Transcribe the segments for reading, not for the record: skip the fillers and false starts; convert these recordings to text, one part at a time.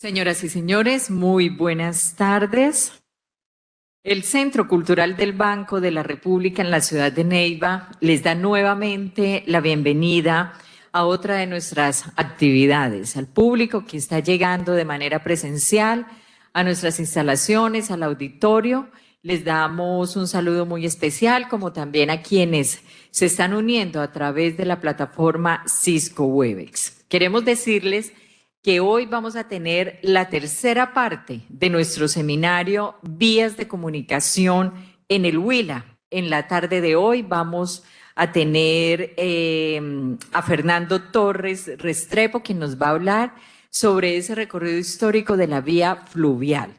Señoras y señores, muy buenas tardes. El Centro Cultural del Banco de la República en la ciudad de Neiva les da nuevamente la bienvenida a otra de nuestras actividades, al público que está llegando de manera presencial a nuestras instalaciones, al auditorio. Les damos un saludo muy especial, como también a quienes se están uniendo a través de la plataforma Cisco Webex. Queremos decirles que hoy vamos a tener la tercera parte de nuestro seminario Vías de Comunicación en el Huila. En la tarde de hoy vamos a tener a Fernando Torres Restrepo, quien nos va a hablar sobre ese recorrido histórico de la vía fluvial.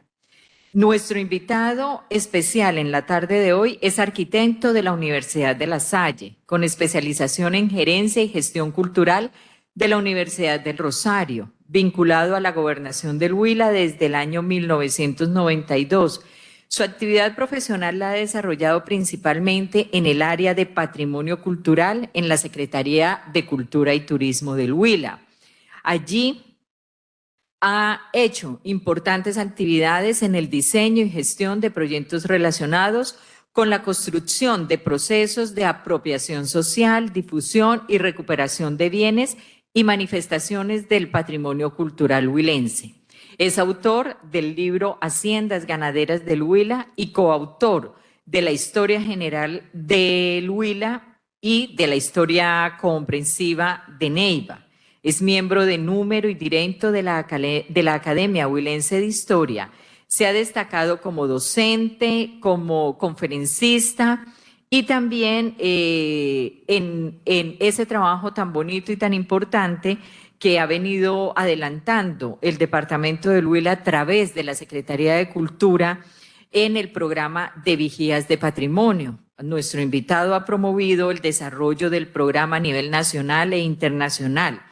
Nuestro invitado especial en la tarde de hoy es arquitecto de la Universidad de La Salle, con especialización en gerencia y gestión cultural de la Universidad del Rosario, vinculado a la gobernación del Huila desde el año 1992. Su actividad profesional la ha desarrollado principalmente en el área de patrimonio cultural en la Secretaría de Cultura y Turismo del Huila. Allí ha hecho importantes actividades en el diseño y gestión de proyectos relacionados con la construcción de procesos de apropiación social, difusión y recuperación de bienes y manifestaciones del patrimonio cultural huilense. Es autor del libro Haciendas Ganaderas del Huila y coautor de la Historia General del Huila y de la Historia Comprensiva de Neiva. Es miembro de número y directo de la Academia Huilense de Historia. Se ha destacado como docente, como conferencista y también en ese trabajo tan bonito y tan importante que ha venido adelantando el Departamento del Huila a través de la Secretaría de Cultura en el programa de Vigías de Patrimonio. Nuestro invitado ha promovido el desarrollo del programa a nivel nacional e internacional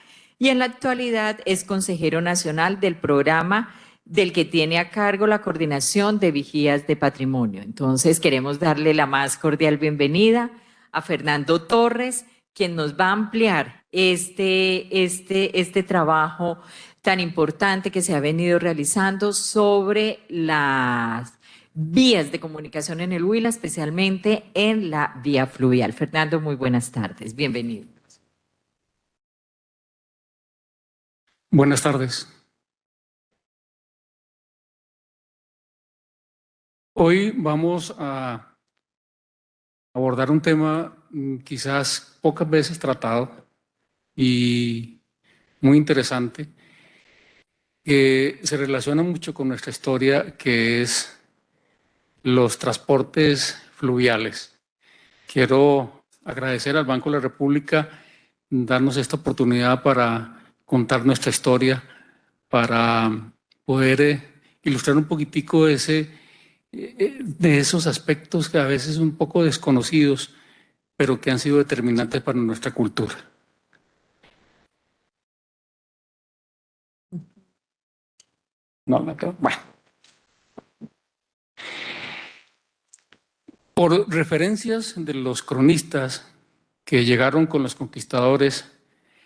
y en la actualidad es consejero nacional del programa del que tiene a cargo la coordinación de vigías de patrimonio. Entonces queremos darle la más cordial bienvenida a Fernando Torres, quien nos va a ampliar este trabajo tan importante que se ha venido realizando sobre las vías de comunicación en el Huila, especialmente en la vía fluvial. Fernando, muy buenas tardes, bienvenido. Buenas tardes. Hoy vamos a abordar un tema quizás pocas veces tratado y muy interesante, que se relaciona mucho con nuestra historia, que es los transportes fluviales. Quiero agradecer al Banco de la República darnos esta oportunidad para contar nuestra historia, para poder ilustrar un poquitico de esos aspectos que a veces son un poco desconocidos, pero que han sido determinantes para nuestra cultura. Bueno. Por referencias de los cronistas que llegaron con los conquistadores,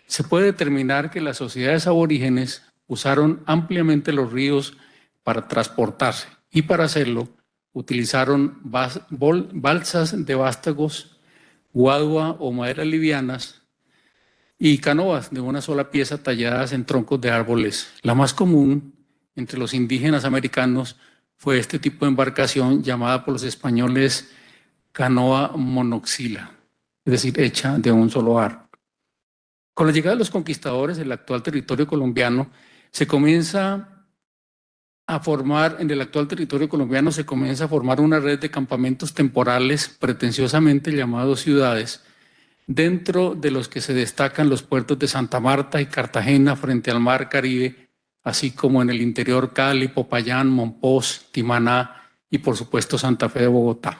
se puede determinar que las sociedades aborígenes usaron ampliamente los ríos para transportarse y para hacerlo utilizaron balsas de vástagos, guadua o maderas livianas y canoas de una sola pieza talladas en troncos de árboles. La más común entre los indígenas americanos fue este tipo de embarcación llamada por los españoles canoa monoxila, es decir, hecha de un solo árbol. Con la llegada de los conquistadores, el actual territorio colombiano se comienza a formar, en el actual territorio colombiano se comienza a formar una red de campamentos temporales pretenciosamente llamados ciudades, dentro de los que se destacan los puertos de Santa Marta y Cartagena frente al mar Caribe, así como en el interior Cali, Popayán, Monpós, Timaná y por supuesto Santa Fe de Bogotá.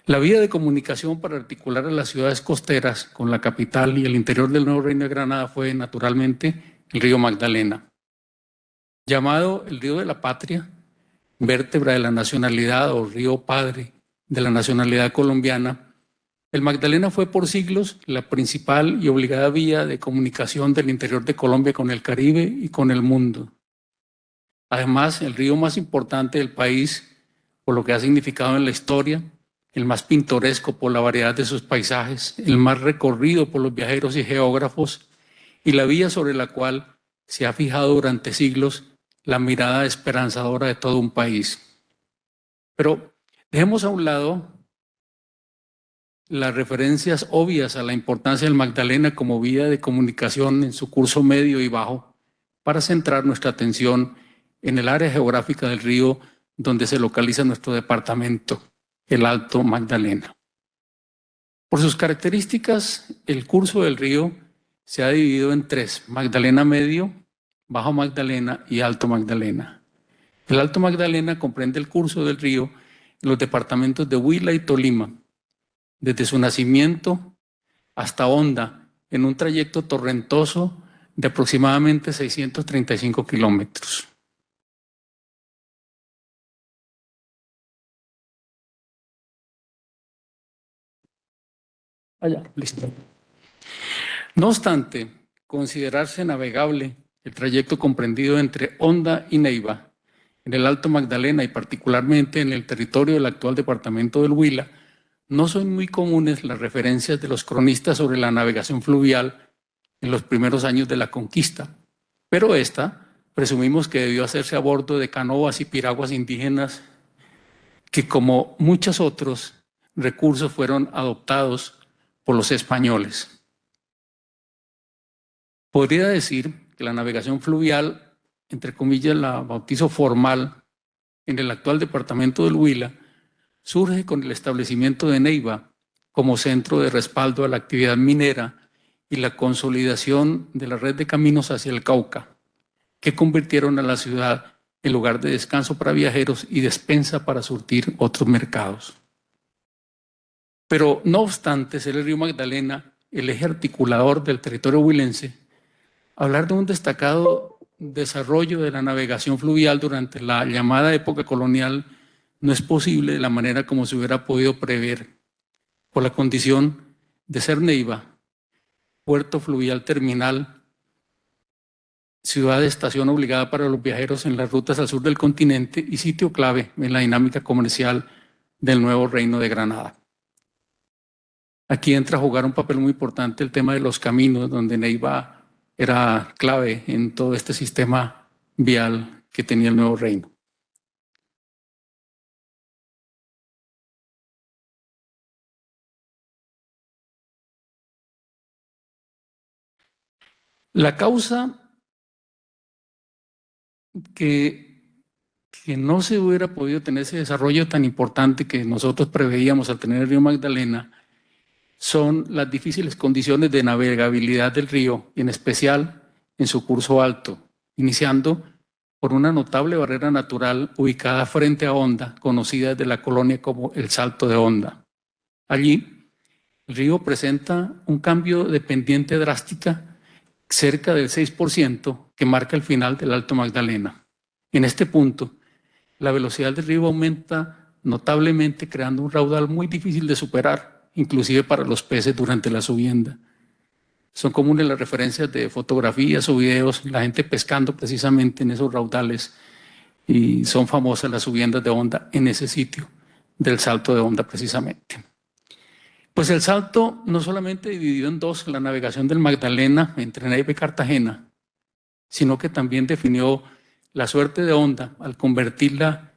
La vía de comunicación para articular a las ciudades costeras con la capital y el interior del Nuevo Reino de Granada fue naturalmente el río Magdalena. Llamado el río de la patria, vértebra de la nacionalidad o río padre de la nacionalidad colombiana, el Magdalena fue por siglos la principal y obligada vía de comunicación del interior de Colombia con el Caribe y con el mundo. Además, el río más importante del país, por lo que ha significado en la historia, el más pintoresco por la variedad de sus paisajes, el más recorrido por los viajeros y geógrafos, y la vía sobre la cual se ha fijado durante siglos la mirada esperanzadora de todo un país. Pero dejemos a un lado las referencias obvias a la importancia del Magdalena como vía de comunicación en su curso medio y bajo para centrar nuestra atención en el área geográfica del río donde se localiza nuestro departamento, el Alto Magdalena. Por sus características, el curso del río se ha dividido en tres: Magdalena Medio, Bajo Magdalena y Alto Magdalena. El Alto Magdalena comprende el curso del río en los departamentos de Huila y Tolima, desde su nacimiento hasta Honda, en un trayecto torrentoso de aproximadamente 635 kilómetros. Allá, listo. No obstante, considerarse navegable el trayecto comprendido entre Honda y Neiva, en el Alto Magdalena y particularmente en el territorio del actual departamento del Huila, no son muy comunes las referencias de los cronistas sobre la navegación fluvial en los primeros años de la conquista, pero esta presumimos que debió hacerse a bordo de canoas y piraguas indígenas que, como muchos otros recursos, fueron adoptados por los españoles. Podría decir que la navegación fluvial, entre comillas, la bautizo formal en el actual departamento del Huila, surge con el establecimiento de Neiva como centro de respaldo a la actividad minera y la consolidación de la red de caminos hacia el Cauca, que convirtieron a la ciudad en lugar de descanso para viajeros y despensa para surtir otros mercados. Pero no obstante ser el río Magdalena el eje articulador del territorio huilense, hablar de un destacado desarrollo de la navegación fluvial durante la llamada época colonial no es posible de la manera como se hubiera podido prever, por la condición de ser Neiva, puerto fluvial terminal, ciudad de estación obligada para los viajeros en las rutas al sur del continente y sitio clave en la dinámica comercial del nuevo Reino de Granada. Aquí entra a jugar un papel muy importante el tema de los caminos, donde Neiva era clave en todo este sistema vial que tenía el nuevo reino. La causa que no se hubiera podido tener ese desarrollo tan importante que nosotros preveíamos al tener el río Magdalena son las difíciles condiciones de navegabilidad del río, en especial en su curso alto, iniciando por una notable barrera natural ubicada frente a Honda, conocida desde la colonia como el Salto de Honda. Allí, el río presenta un cambio de pendiente drástica cerca del 6% que marca el final del Alto Magdalena. En este punto, la velocidad del río aumenta notablemente, creando un raudal muy difícil de superar, inclusive para los peces durante la subienda. Son comunes las referencias de fotografías o videos, la gente pescando precisamente en esos raudales, y son famosas las subiendas de Honda en ese sitio del Salto de Honda precisamente. Pues el Salto no solamente dividió en dos la navegación del Magdalena entre Neiva y Cartagena, sino que también definió la suerte de Honda al convertirla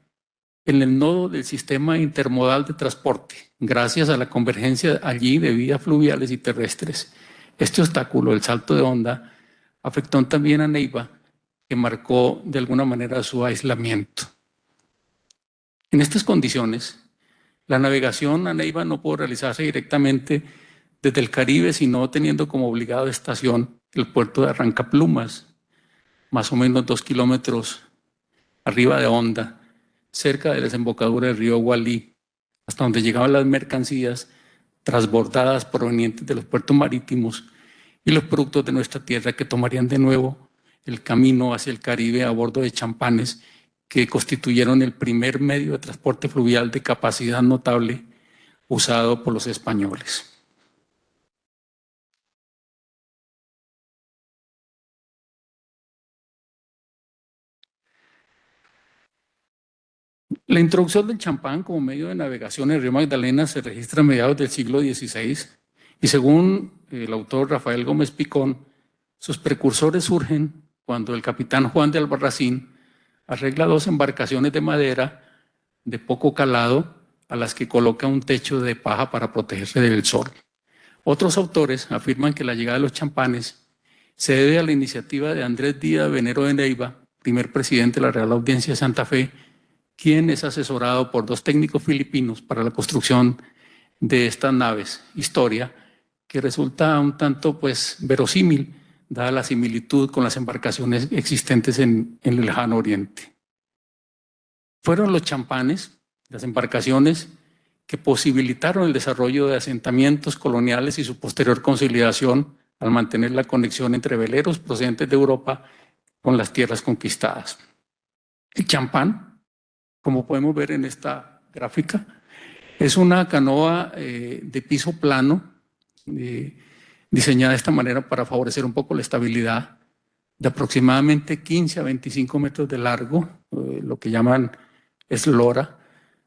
en el nodo del sistema intermodal de transporte, gracias a la convergencia allí de vías fluviales y terrestres. Este obstáculo, el Salto de Honda, afectó también a Neiva, que marcó de alguna manera su aislamiento. En estas condiciones, la navegación a Neiva no pudo realizarse directamente desde el Caribe, sino teniendo como obligada estación el puerto de Arrancaplumas, más o menos 2 kilómetros arriba de Honda, cerca de la desembocadura del río Gualí, hasta donde llegaban las mercancías transbordadas provenientes de los puertos marítimos y los productos de nuestra tierra que tomarían de nuevo el camino hacia el Caribe a bordo de champanes que constituyeron el primer medio de transporte fluvial de capacidad notable usado por los españoles. La introducción del champán como medio de navegación en el río Magdalena se registra a mediados del siglo XVI y según el autor Rafael Gómez Picón, sus precursores surgen cuando el capitán Juan de Albarracín arregla dos embarcaciones de madera de poco calado a las que coloca un techo de paja para protegerse del sol. Otros autores afirman que la llegada de los champanes se debe a la iniciativa de Andrés Díaz Venero de Neiva, primer presidente de la Real Audiencia de Santa Fe, quien es asesorado por dos técnicos filipinos para la construcción de estas naves, historia que resulta un tanto verosímil, dada la similitud con las embarcaciones existentes en el lejano oriente. Fueron los champanes, las embarcaciones, que posibilitaron el desarrollo de asentamientos coloniales y su posterior consolidación al mantener la conexión entre veleros procedentes de Europa con las tierras conquistadas. El champán, como podemos ver en esta gráfica, es una canoa de piso plano, diseñada de esta manera para favorecer un poco la estabilidad, de aproximadamente 15 a 25 metros de largo, lo que llaman eslora,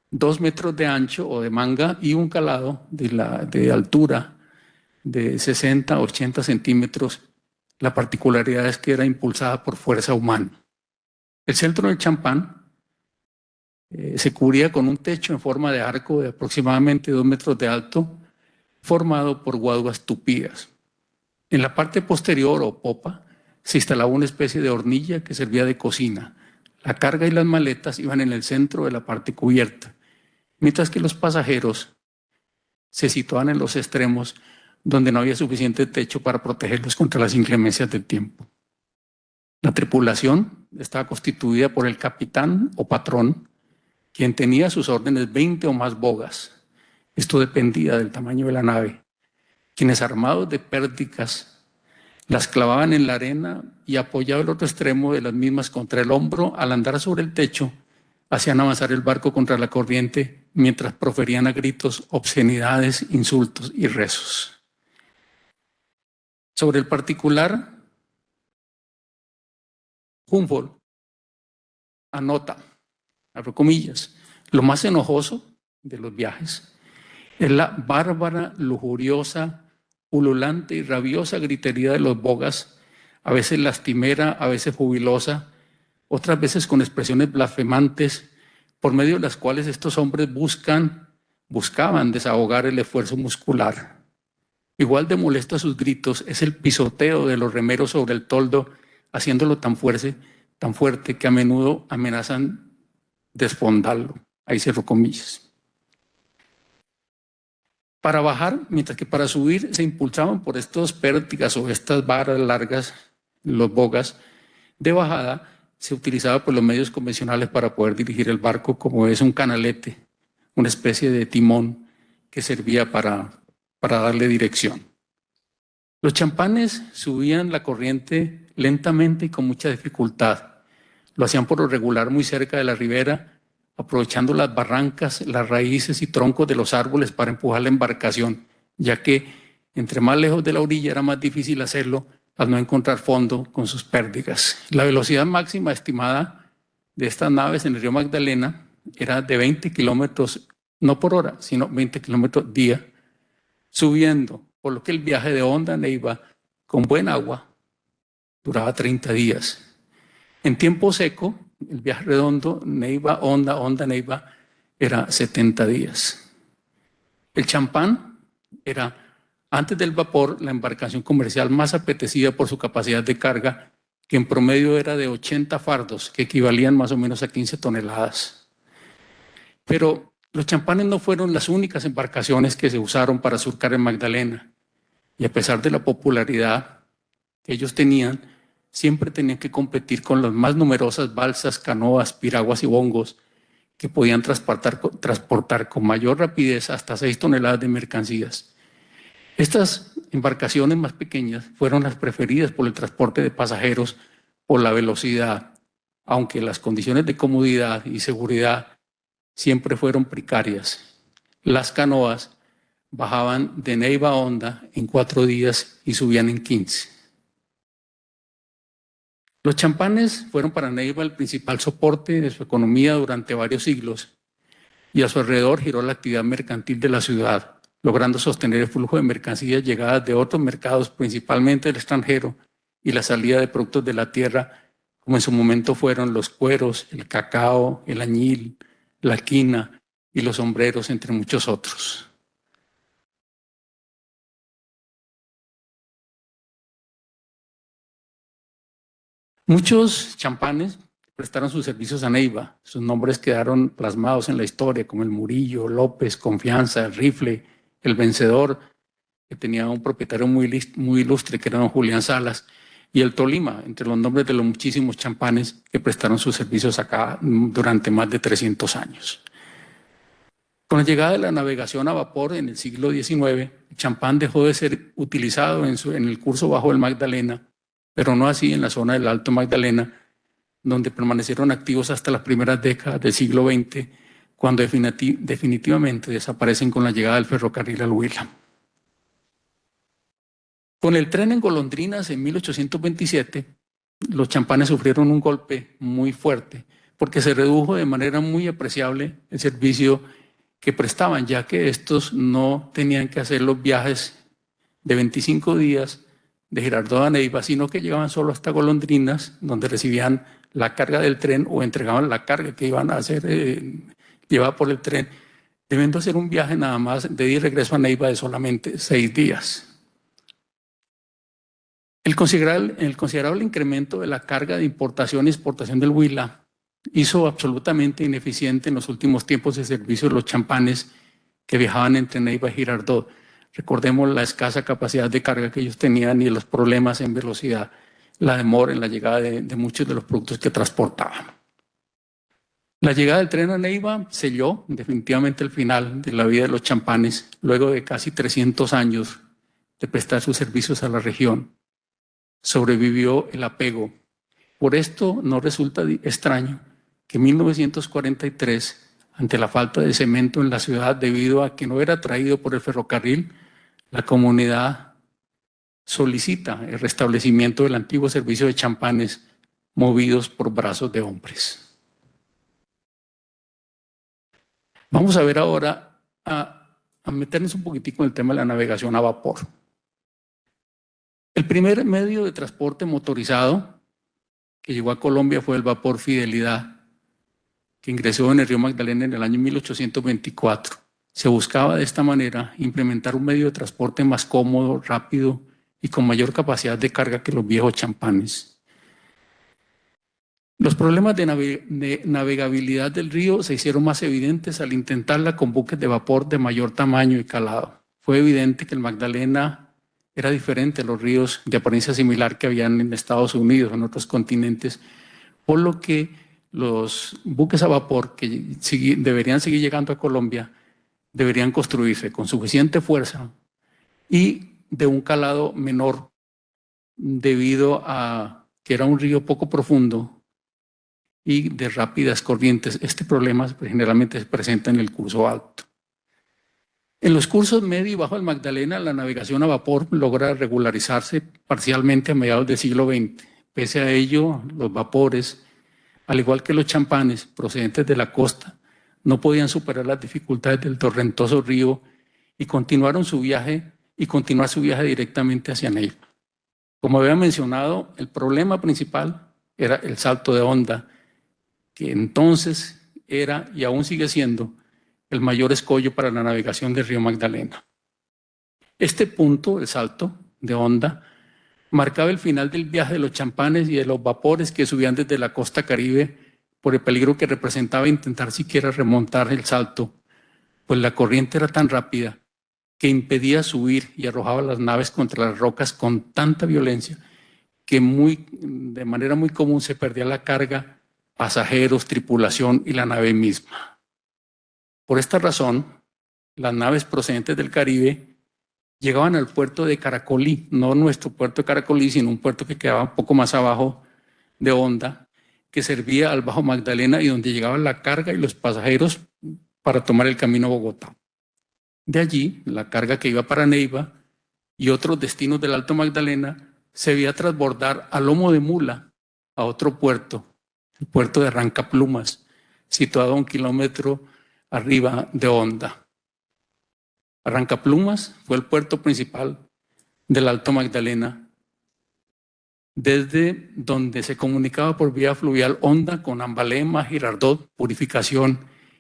2 metros de ancho o de manga y un calado de altura de 60 a 80 centímetros. La particularidad es que era impulsada por fuerza humana. El centro del champán se cubría con un techo en forma de arco de aproximadamente 2 metros de alto, formado por guaduas tupidas. En la parte posterior o popa se instalaba una especie de hornilla que servía de cocina. La carga y las maletas iban en el centro de la parte cubierta, mientras que los pasajeros se situaban en los extremos donde no había suficiente techo para protegerlos contra las inclemencias del tiempo. La tripulación estaba constituida por el capitán o patrón, quien tenía a sus órdenes 20 o más bogas. Esto dependía del tamaño de la nave, quienes armados de pérticas las clavaban en la arena y apoyado el otro extremo de las mismas contra el hombro, al andar sobre el techo, hacían avanzar el barco contra la corriente mientras proferían a gritos obscenidades, insultos y rezos. Sobre el particular, Humboldt anota, abro comillas, lo más enojoso de los viajes es la bárbara, lujuriosa, ululante y rabiosa gritería de los bogas, a veces lastimera, a veces jubilosa, otras veces con expresiones blasfemantes, por medio de las cuales estos hombres buscaban desahogar el esfuerzo muscular. Igual de molesto a sus gritos es el pisoteo de los remeros sobre el toldo, haciéndolo tan fuerte que a menudo amenazan desfondarlo. Ahí cierro comillas. Para bajar, mientras que para subir se impulsaban por estas pértigas o estas varas largas, los bogas. De bajada se utilizaba por los medios convencionales para poder dirigir el barco, como es un canalete, una especie de timón que servía para darle dirección. Los champanes subían la corriente lentamente y con mucha dificultad. Lo hacían por lo regular muy cerca de la ribera, aprovechando las barrancas, las raíces y troncos de los árboles para empujar la embarcación, ya que entre más lejos de la orilla era más difícil hacerlo al no encontrar fondo con sus pérdidas. La velocidad máxima estimada de estas naves en el río Magdalena era de 20 kilómetros, no por hora, sino 20 kilómetros día, subiendo, por lo que el viaje de Honda a Neiva con buen agua duraba 30 días. En tiempo seco, el viaje redondo, Neiva, Honda, Neiva, era 70 días. El champán era, antes del vapor, la embarcación comercial más apetecida por su capacidad de carga, que en promedio era de 80 fardos, que equivalían más o menos a 15 toneladas. Pero los champanes no fueron las únicas embarcaciones que se usaron para surcar el Magdalena. Y a pesar de la popularidad que ellos tenían, siempre tenían que competir con las más numerosas balsas, canoas, piraguas y bongos que podían transportar con mayor rapidez hasta 6 toneladas de mercancías. Estas embarcaciones más pequeñas fueron las preferidas por el transporte de pasajeros por la velocidad, aunque las condiciones de comodidad y seguridad siempre fueron precarias. Las canoas bajaban de Neiva a Honda en 4 días y subían en 15. Los champanes fueron para Neiva el principal soporte de su economía durante varios siglos y a su alrededor giró la actividad mercantil de la ciudad, logrando sostener el flujo de mercancías llegadas de otros mercados, principalmente del extranjero, y la salida de productos de la tierra, como en su momento fueron los cueros, el cacao, el añil, la quina y los sombreros, entre muchos otros. Muchos champanes prestaron sus servicios a Neiva. Sus nombres quedaron plasmados en la historia, como el Murillo, López, Confianza, el Rifle, el Vencedor, que tenía un propietario muy ilustre, que era don Julián Salas, y el Tolima, entre los nombres de los muchísimos champanes que prestaron sus servicios acá durante más de 300 años. Con la llegada de la navegación a vapor en el siglo XIX, el champán dejó de ser utilizado en el curso bajo del Magdalena, pero no así en la zona del Alto Magdalena, donde permanecieron activos hasta las primeras décadas del siglo XX, cuando definitivamente desaparecen con la llegada del ferrocarril al Huila. Con el tren en golondrinas en 1827, los champanes sufrieron un golpe muy fuerte, porque se redujo de manera muy apreciable el servicio que prestaban, ya que estos no tenían que hacer los viajes de 25 días de Girardot a Neiva, sino que llegaban solo hasta Golondrinas, donde recibían la carga del tren o entregaban la carga que iban a hacer llevada por el tren, debiendo hacer un viaje nada más de ir y regreso a Neiva de solamente 6 días. El considerable incremento de la carga de importación y exportación del Huila hizo absolutamente ineficiente en los últimos tiempos de servicio de los champanes que viajaban entre Neiva y Girardot. Recordemos la escasa capacidad de carga que ellos tenían y los problemas en velocidad, la demora en la llegada de muchos de los productos que transportaban. La llegada del tren a Neiva selló definitivamente el final de la vida de los champanes, luego de casi 300 años de prestar sus servicios a la región. Sobrevivió el apego. Por esto no resulta extraño que en 1943, ante la falta de cemento en la ciudad debido a que no era traído por el ferrocarril, la comunidad solicita el restablecimiento del antiguo servicio de champanes movidos por brazos de hombres. Vamos a ver ahora a meternos un poquitico en el tema de la navegación a vapor. El primer medio de transporte motorizado que llegó a Colombia fue el vapor Fidelidad, que ingresó en el río Magdalena en el año 1824. Se buscaba de esta manera implementar un medio de transporte más cómodo, rápido y con mayor capacidad de carga que los viejos champanes. Los problemas de navegabilidad del río se hicieron más evidentes al intentarla con buques de vapor de mayor tamaño y calado. Fue evidente que el Magdalena era diferente a los ríos de apariencia similar que habían en Estados Unidos o en otros continentes, por lo que los buques a vapor que deberían seguir llegando a Colombia deberían construirse con suficiente fuerza y de un calado menor, debido a que era un río poco profundo y de rápidas corrientes. Este problema generalmente se presenta en el curso alto. En los cursos medio y bajo del Magdalena, la navegación a vapor logra regularizarse parcialmente a mediados del siglo XX. Pese a ello, los vapores, al igual que los champanes procedentes de la costa, no podían superar las dificultades del torrentoso río y continuar su viaje directamente hacia Neiva. Como había mencionado, el problema principal era el salto de onda, que entonces era y aún sigue siendo el mayor escollo para la navegación del río Magdalena. Este punto, el salto de onda, marcaba el final del viaje de los champanes y de los vapores que subían desde la costa caribe por el peligro que representaba intentar siquiera remontar el salto, pues la corriente era tan rápida que impedía subir y arrojaba las naves contra las rocas con tanta violencia que de manera muy común se perdía la carga, pasajeros, tripulación y la nave misma. Por esta razón, las naves procedentes del Caribe llegaban al puerto de Caracolí, no nuestro puerto de Caracolí, sino un puerto que quedaba un poco más abajo de Honda, que servía al Bajo Magdalena y donde llegaba la carga y los pasajeros para tomar el camino a Bogotá. De allí, la carga que iba para Neiva y otros destinos del Alto Magdalena se veía transbordar a lomo de mula a otro puerto, el puerto de Arrancaplumas, situado a 1 kilómetro arriba de Honda. Arrancaplumas fue el puerto principal del Alto Magdalena, desde donde se comunicaba por vía fluvial Honda con Ambalema, Girardot, Purificación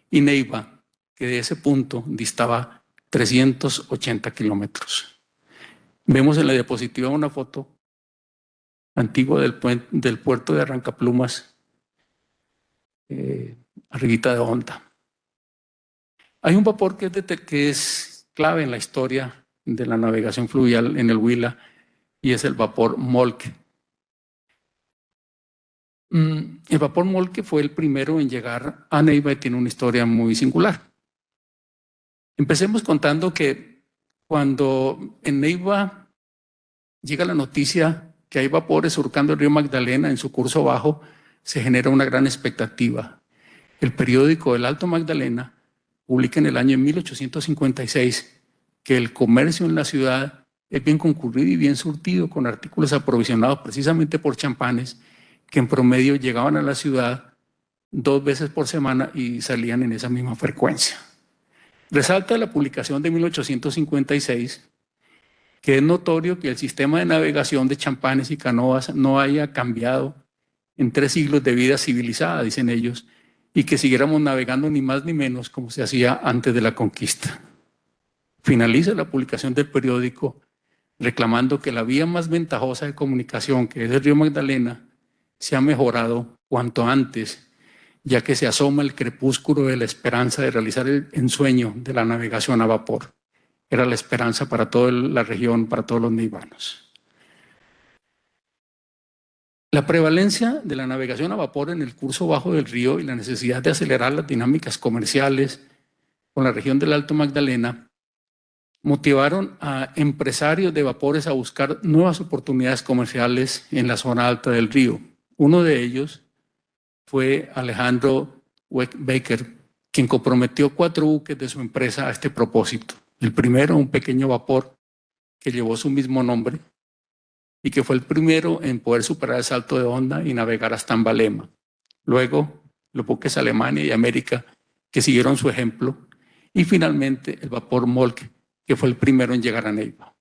y Neiva, que de ese punto distaba 380 kilómetros. Vemos en la diapositiva una foto antigua del puerto de Arrancaplumas, arribita de Honda. Hay un vapor que es clave en la historia de la navegación fluvial en el Huila, y es el vapor Moltke. El vapor Moltke fue el primero en llegar a Neiva y tiene una historia muy singular. Empecemos contando que cuando en Neiva llega la noticia que hay vapores surcando el río Magdalena en su curso bajo, se genera una gran expectativa. El periódico El Alto Magdalena publica en el año 1856 que el comercio en la ciudad es bien concurrido y bien surtido, con artículos aprovisionados precisamente por champanes que en promedio llegaban a la ciudad 2 veces por semana y salían en esa misma frecuencia. Resalta la publicación de 1856 que es notorio que el sistema de navegación de champanes y canoas no haya cambiado en 3 siglos de vida civilizada, dicen ellos, y que siguiéramos navegando ni más ni menos como se hacía antes de la conquista. Finaliza la publicación del periódico reclamando que la vía más ventajosa de comunicación, que es el río Magdalena, se ha mejorado cuanto antes, ya que se asoma el crepúsculo de la esperanza de realizar el ensueño de la navegación a vapor. Era la esperanza para toda la región, para todos los neivanos. La prevalencia de la navegación a vapor en el curso bajo del río y la necesidad de acelerar las dinámicas comerciales con la región del Alto Magdalena motivaron a empresarios de vapores a buscar nuevas oportunidades comerciales en la zona alta del río. Uno de ellos fue Alejandro Baker, quien comprometió 4 buques de su empresa a este propósito. El primero, un pequeño vapor que llevó su mismo nombre y que fue el primero en poder superar el salto de Honda y navegar hasta Ambalema. Luego, los buques Alemania y América, que siguieron su ejemplo, y finalmente el vapor Moltke, que fue el primero en llegar a Neiva.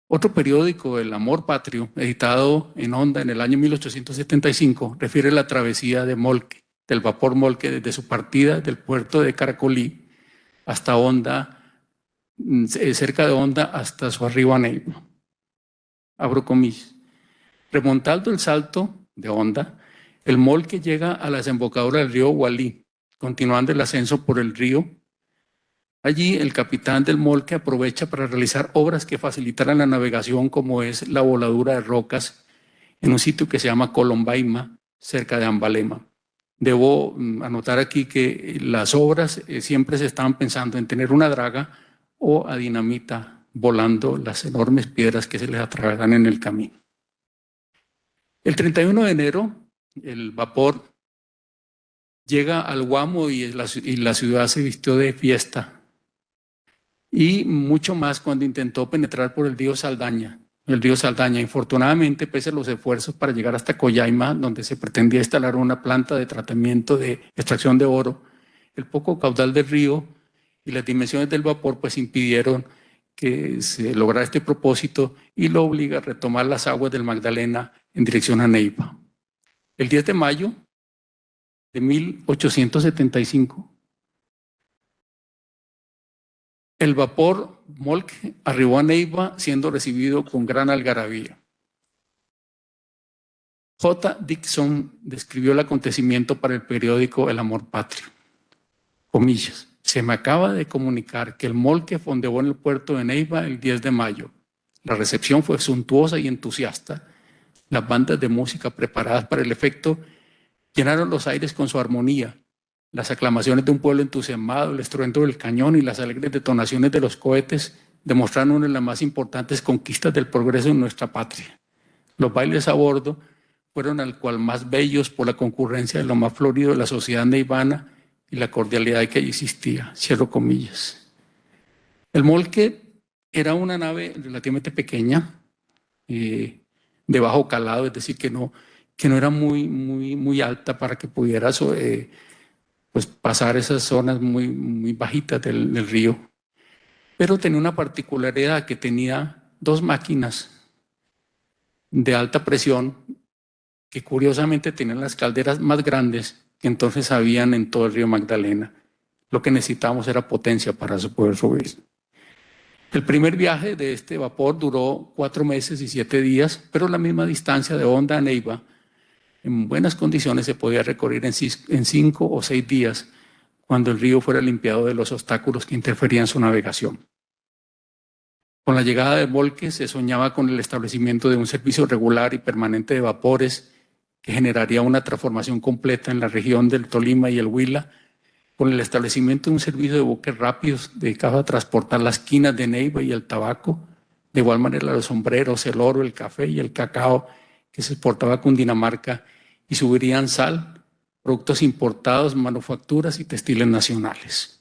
Otro periódico, El Amor Patrio, editado en Honda en el año 1875, refiere la travesía de Moltke, del vapor Moltke, desde su partida del puerto de Caracolí hasta Honda, cerca de Honda, hasta su arribo a Neiva. Abro comillas. Remontando el salto de Honda, el Moltke llega a la desembocadura del río Gualí, continuando el ascenso por el río. Allí el capitán del Moltke aprovecha para realizar obras que facilitaran la navegación, como es la voladura de rocas en un sitio que se llama Colombaima, cerca de Ambalema. Debo anotar aquí que las obras siempre se estaban pensando en tener una draga o a dinamita volando las enormes piedras que se les atravesan en el camino. El 31 de enero, el vapor llega al Guamo y la ciudad se vistió de fiesta. Y mucho más cuando intentó penetrar por el río Saldaña. Infortunadamente, pese a los esfuerzos para llegar hasta Collaima, donde se pretendía instalar una planta de tratamiento de extracción de oro, el poco caudal del río y las dimensiones del vapor pues impidieron que se lograra este propósito y lo obliga a retomar las aguas del Magdalena en dirección a Neiva. El 10 de mayo de 1875, el vapor Moltke arribó a Neiva siendo recibido con gran algarabía. J. Dixon describió el acontecimiento para el periódico El Amor Patrio. Comillas. Se me acaba de comunicar que el Moltke fondeó en el puerto de Neiva el 10 de mayo. La recepción fue suntuosa y entusiasta. Las bandas de música preparadas para el efecto llenaron los aires con su armonía. Las aclamaciones de un pueblo entusiasmado, el estruendo del cañón y las alegres detonaciones de los cohetes demostraron una de las más importantes conquistas del progreso en nuestra patria. Los bailes a bordo fueron al cual más bellos por la concurrencia de lo más florido de la sociedad neivana y la cordialidad que allí existía. Cierro comillas. El Moltke era una nave relativamente pequeña, de bajo calado, es decir, que no era muy alta para que pudiera pues, pasar esas zonas muy bajitas del río. Pero tenía una particularidad, que tenía dos máquinas de alta presión que curiosamente tenían las calderas más grandes que entonces habían en todo el río Magdalena. Lo que necesitábamos era potencia para poder subir. El primer viaje de este vapor duró 4 meses y 7 días, pero la misma distancia de Honda a Neiva, en buenas condiciones, se podía recorrer en 5 o 6 días, cuando el río fuera limpiado de los obstáculos que interferían en su navegación. Con la llegada de Volque se soñaba con el establecimiento de un servicio regular y permanente de vapores que generaría una transformación completa en la región del Tolima y el Huila, con el establecimiento de un servicio de buques rápidos dedicado a transportar las quinas de Neiva y el tabaco, de igual manera los sombreros, el oro, el café y el cacao que se exportaba a Cundinamarca, y subirían sal, productos importados, manufacturas y textiles nacionales.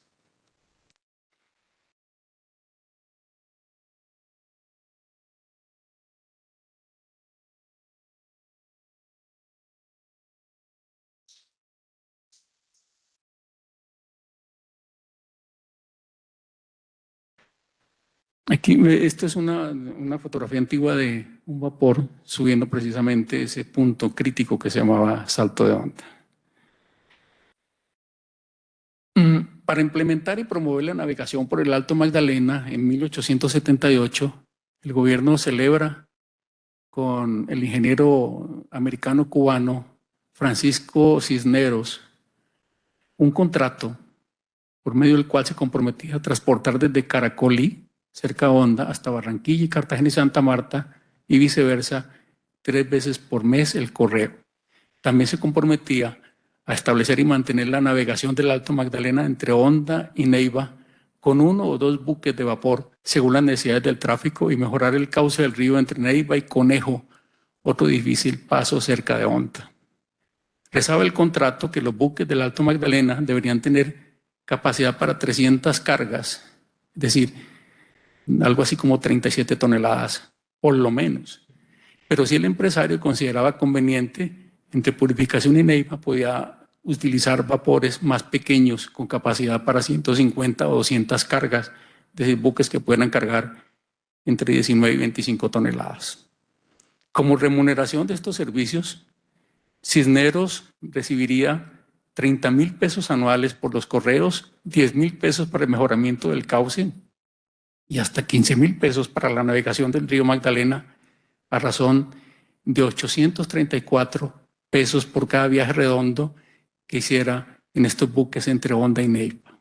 Aquí, esto es una fotografía antigua de un vapor subiendo precisamente ese punto crítico que se llamaba Salto de Onda. Para implementar y promover la navegación por el Alto Magdalena, en 1878, el gobierno celebra con el ingeniero americano-cubano Francisco Cisneros un contrato por medio del cual se comprometía a transportar desde Caracolí, cerca de Honda, hasta Barranquilla y Cartagena y Santa Marta, y viceversa, 3 veces por mes el correo. También se comprometía a establecer y mantener la navegación del Alto Magdalena entre Honda y Neiva con 1 o 2 buques de vapor según las necesidades del tráfico, y mejorar el cauce del río entre Neiva y Conejo, otro difícil paso cerca de Honda. Rezaba el contrato que los buques del Alto Magdalena deberían tener capacidad para 300 cargas, es decir, algo así como 37 toneladas, por lo menos. Pero si el empresario consideraba conveniente, entre Purificación y Neiva podía utilizar vapores más pequeños con capacidad para 150 o 200 cargas, es decir, buques que puedan cargar entre 19 y 25 toneladas. Como remuneración de estos servicios, Cisneros recibiría 30,000 pesos anuales por los correos, 10,000 pesos para el mejoramiento del cauce y hasta 15,000 pesos para la navegación del río Magdalena, a razón de 834 pesos por cada viaje redondo que hiciera en estos buques entre Honda y Neiva.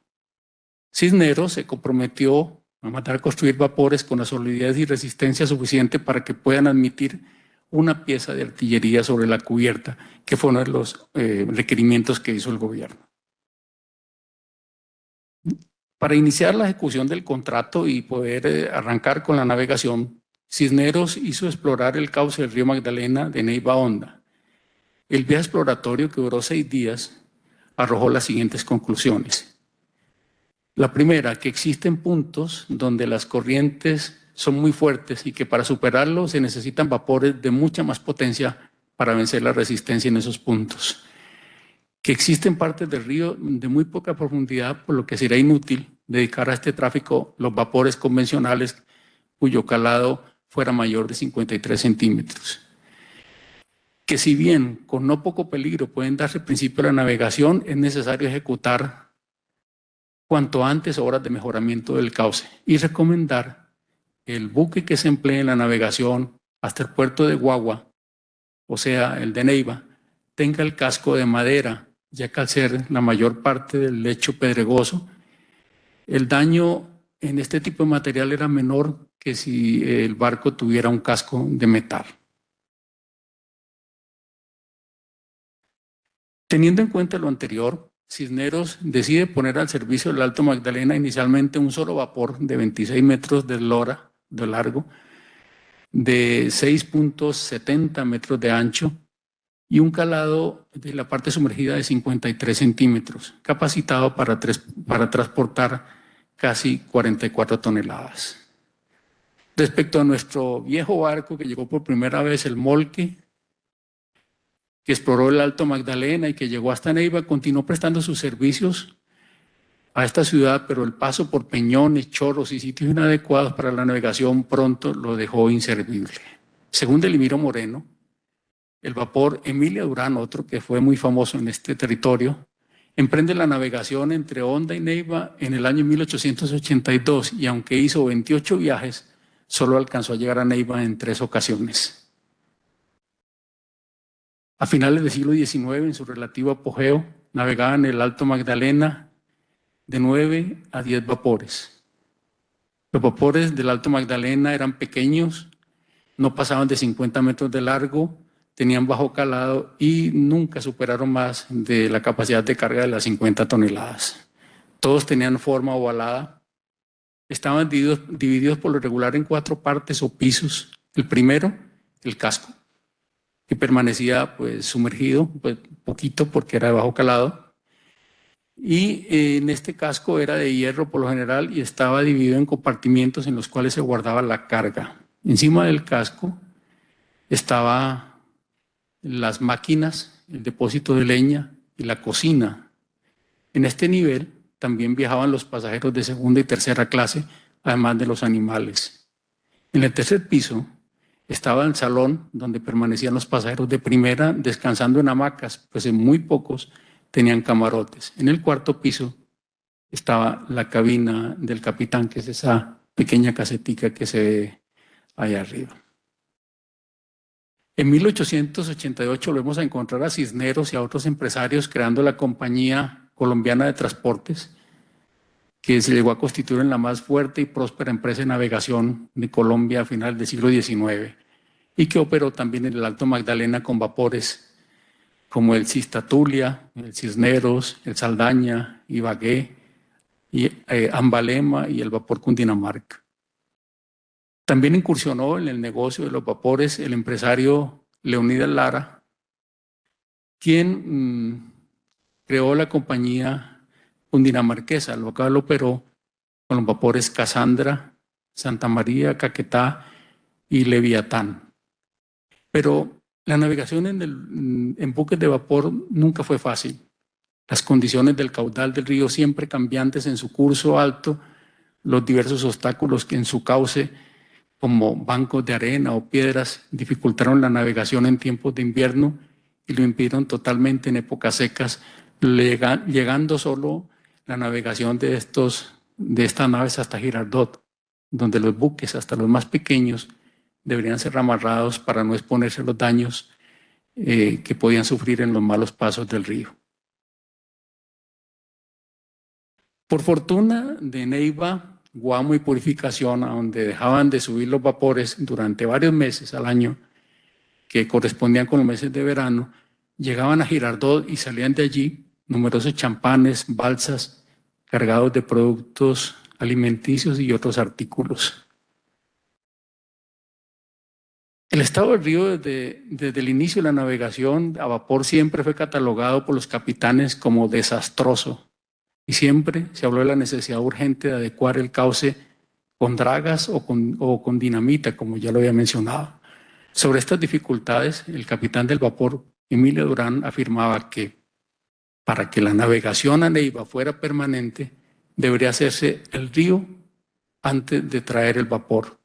Cisneros se comprometió a mandar a construir vapores con la solidez y resistencia suficiente para que puedan admitir una pieza de artillería sobre la cubierta, que fue uno de los requerimientos que hizo el gobierno. Para iniciar la ejecución del contrato y poder arrancar con la navegación, Cisneros hizo explorar el cauce del río Magdalena de Neiva a Honda. El viaje exploratorio, que duró 6 días, arrojó las siguientes conclusiones. La primera, que existen puntos donde las corrientes son muy fuertes y que para superarlo se necesitan vapores de mucha más potencia para vencer la resistencia en esos puntos. Que existen partes del río de muy poca profundidad, por lo que será inútil dedicar a este tráfico los vapores convencionales cuyo calado fuera mayor de 53 centímetros. Que si bien con no poco peligro pueden darse el principio de la navegación, es necesario ejecutar cuanto antes obras de mejoramiento del cauce y recomendar que el buque que se emplee en la navegación hasta el puerto de Guagua, o sea, el de Neiva, tenga el casco de madera, ya que al ser la mayor parte del lecho pedregoso, el daño en este tipo de material era menor que si el barco tuviera un casco de metal. Teniendo en cuenta lo anterior, Cisneros decide poner al servicio del Alto Magdalena inicialmente un solo vapor de 26 metros de eslora de largo, de 6,70 metros de ancho y un calado de la parte sumergida de 53 centímetros, capacitado para transportar casi 44 toneladas. Respecto a nuestro viejo barco que llegó por primera vez, el Moltke, que exploró el Alto Magdalena y que llegó hasta Neiva, continuó prestando sus servicios a esta ciudad, pero el paso por peñones, chorros y sitios inadecuados para la navegación pronto lo dejó inservible. Según Delimiro Moreno, el vapor Emilia Durán, otro que fue muy famoso en este territorio, emprende la navegación entre Honda y Neiva en el año 1882 y aunque hizo 28 viajes, solo alcanzó a llegar a Neiva en 3 ocasiones. A finales del siglo XIX, en su relativo apogeo, navegaba en el Alto Magdalena de 9 a 10 vapores. Los vapores del Alto Magdalena eran pequeños, no pasaban de 50 metros de largo, tenían bajo calado y nunca superaron más de la capacidad de carga de las 50 toneladas. Todos tenían forma ovalada. Estaban divididos por lo regular en 4 partes o pisos. El primero, el casco, que permanecía pues sumergido, pues poquito porque era de bajo calado. Y en este casco era de hierro por lo general y estaba dividido en compartimientos en los cuales se guardaba la carga. Encima del casco estaba las máquinas, el depósito de leña y la cocina. En este nivel también viajaban los pasajeros de segunda y tercera clase, además de los animales. En el tercer piso estaba el salón donde permanecían los pasajeros de primera descansando en hamacas, pues en muy pocos tenían camarotes. En el cuarto piso estaba la cabina del capitán, que es esa pequeña casetica que se ve allá arriba. En 1888 volvemos a encontrar a Cisneros y a otros empresarios creando la Compañía Colombiana de Transportes, que se llegó a constituir en la más fuerte y próspera empresa de navegación de Colombia a final del siglo XIX y que operó también en el Alto Magdalena con vapores como el Cistatulia, el Cisneros, el Saldaña, Ibagué, y Ambalema y el vapor Cundinamarca. También incursionó en el negocio de los vapores el empresario Leonidas Lara, quien creó la compañía cundinamarquesa, lo cual operó con los vapores Casandra, Santa María, Caquetá y Leviatán. Pero la navegación en buques de vapor nunca fue fácil. Las condiciones del caudal del río siempre cambiantes en su curso alto, los diversos obstáculos que en su cauce, como bancos de arena o piedras, dificultaron la navegación en tiempos de invierno y lo impidieron totalmente en épocas secas, llegando solo la navegación de estas naves hasta Girardot, donde los buques, hasta los más pequeños, deberían ser amarrados para no exponerse a los daños que podían sufrir en los malos pasos del río. Por fortuna de Neiva, Guamo y Purificación, a donde dejaban de subir los vapores durante varios meses al año, que correspondían con los meses de verano, llegaban a Girardot y salían de allí numerosos champanes, balsas, cargados de productos alimenticios y otros artículos. El estado del río desde el inicio de la navegación a vapor siempre fue catalogado por los capitanes como desastroso y siempre se habló de la necesidad urgente de adecuar el cauce con dragas o con dinamita, como ya lo había mencionado. Sobre estas dificultades, el capitán del vapor, Emilia Durán, afirmaba que para que la navegación a Neiva fuera permanente, debería hacerse el río antes de traer el vapor.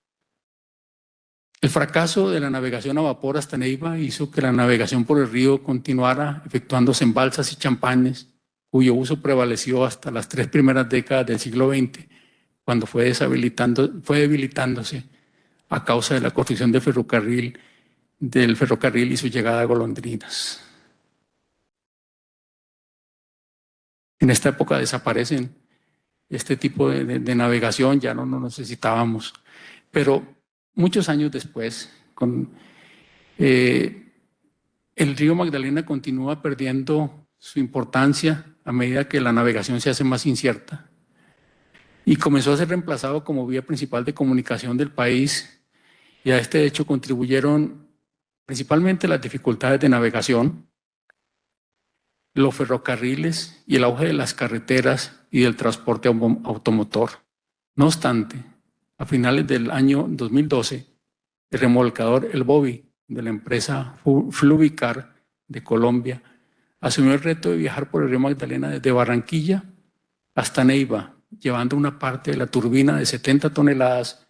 El fracaso de la navegación a vapor hasta Neiva hizo que la navegación por el río continuara efectuándose en balsas y champanes, cuyo uso prevaleció hasta las 3 primeras décadas del siglo XX, cuando fue debilitándose a causa de la construcción del ferrocarril y su llegada a Golondrinas. En esta época desaparecen este tipo de navegación, ya no necesitábamos, pero muchos años después, el río Magdalena continúa perdiendo su importancia a medida que la navegación se hace más incierta y comenzó a ser reemplazado como vía principal de comunicación del país, y a este hecho contribuyeron principalmente las dificultades de navegación, los ferrocarriles y el auge de las carreteras y del transporte automotor. No obstante, a finales del año 2012, el remolcador El Bobby de la empresa Fluvicar de Colombia, asumió el reto de viajar por el río Magdalena desde Barranquilla hasta Neiva, llevando una parte de la turbina de 70 toneladas